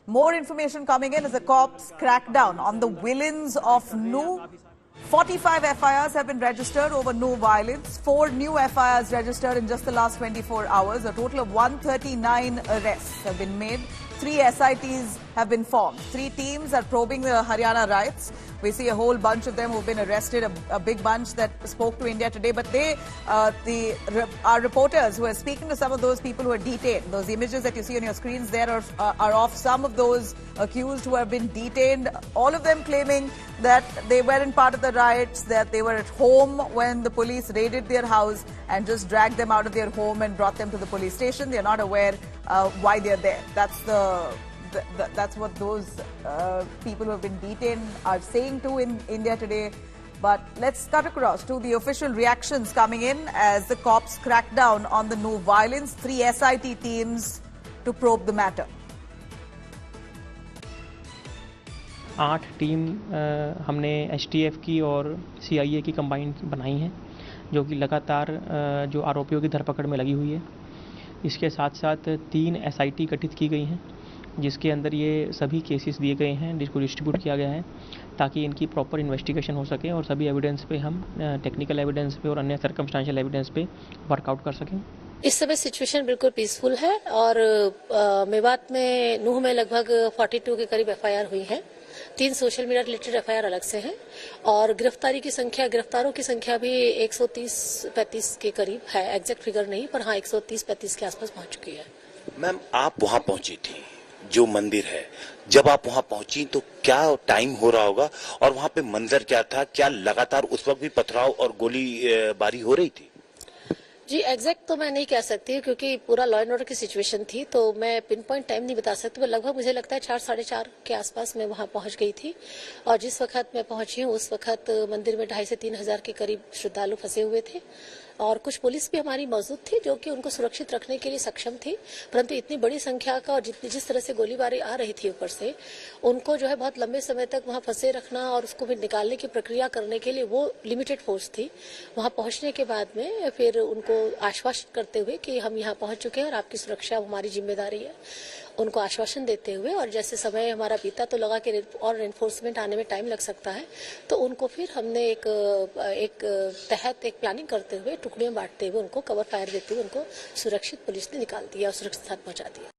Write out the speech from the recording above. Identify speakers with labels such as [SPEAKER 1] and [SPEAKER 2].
[SPEAKER 1] More information coming in as the cops crack down on the villains of New. 45 FIRs have been registered over no violence. 4 new FIRs registered in just the last 24 hours. A total of 139 arrests have been made. 3 SITs have been formed. 3 teams are probing the Haryana riots. We see a whole bunch of them who've been arrested, a big bunch that spoke to India Today. But our reporters who are speaking to some of those people who are detained. Those images that you see on your screens there are of some of those accused who have been detained. All of them claiming that they weren't part of the riots, that they were at home when the police raided their house and just dragged them out of their home and brought them to the police station. They're not aware why they're there. That's what those people who have been detained are saying to in India Today. But let's cut across to the official reactions coming in as the cops crack down on the no violence. 3 SIT teams to probe the matter.
[SPEAKER 2] 8 team हमने STF की और CIA की combined बनाई हैं, जो कि लगातार जो आरोपियों की धरपकड़ में लगी हुई है। इसके साथ साथ 3 SIT गठित की गई हैं, जिसके अंदर ये सभी केसेस दिए गए हैं, जिसको डिस्ट्रीब्यूट किया गया है ताकि इनकी प्रॉपर इन्वेस्टिगेशन हो सके और सभी एविडेंस पे हम टेक्निकल एविडेंस पे और अन्य सर्कमस्टेंशियल एविडेंस पे वर्कआउट कर सकें।
[SPEAKER 3] इस समय सिचुएशन बिल्कुल पीसफुल है और मेवात में नूह में लगभग 42 के करीब FIR हुई है। 3 सोशल मीडिया रिलेटेड FIR अलग से हैं और गिरफ्तारों की संख्या भी 130-35 के करीब है। एग्जैक्ट फिगर नहीं, पर हाँ 130-35 के आसपास पहुंच चुकी है।
[SPEAKER 4] मैम, आप वहां पहुंची थी जो मंदिर है, जब आप वहां पहुंची तो क्या टाइम हो रहा होगा और वहां पे मंजर क्या था? क्या लगातार उस वक्त भी पथराव और गोलीबारी हो रही थी?
[SPEAKER 3] जी, एग्जैक्ट तो मैं नहीं कह सकती क्योंकि पूरा लॉ एंड ऑर्डर की सिचुएशन थी, तो मैं पिन पॉइंट टाइम नहीं बता सकती। पर लगभग मुझे लगता है 4-4:30 के आसपास मैं वहां पहुंच गई थी और जिस वक्त मैं पहुंची हूँ उस वक्त मंदिर में 2,500 से 3 हज़ार के करीब श्रद्धालु फंसे हुए थे और कुछ पुलिस भी हमारी मौजूद थी जो कि उनको सुरक्षित रखने के लिए सक्षम थी। परंतु इतनी बड़ी संख्या का और जिस तरह से गोलीबारी आ रही थी ऊपर से, उनको जो है बहुत लंबे समय तक वहां फंसे रखना और उसको भी निकालने की प्रक्रिया करने के लिए वो लिमिटेड फोर्स थी। वहां पहुंचने के बाद में फिर उनको आश्वासन करते हुए कि हम यहाँ पहुंच चुके हैं और आपकी सुरक्षा हमारी जिम्मेदारी है, उनको आश्वासन देते हुए और जैसे समय हमारा बीता तो लगा कि और एनफोर्समेंट आने में टाइम लग सकता है, तो उनको फिर हमने एक प्लानिंग करते हुए टुकड़ियां बांटते हुए उनको कवर फायर देते हुए उनको सुरक्षित पुलिस ने निकाल दिया और सुरक्षित स्थान पहुंचा दिया।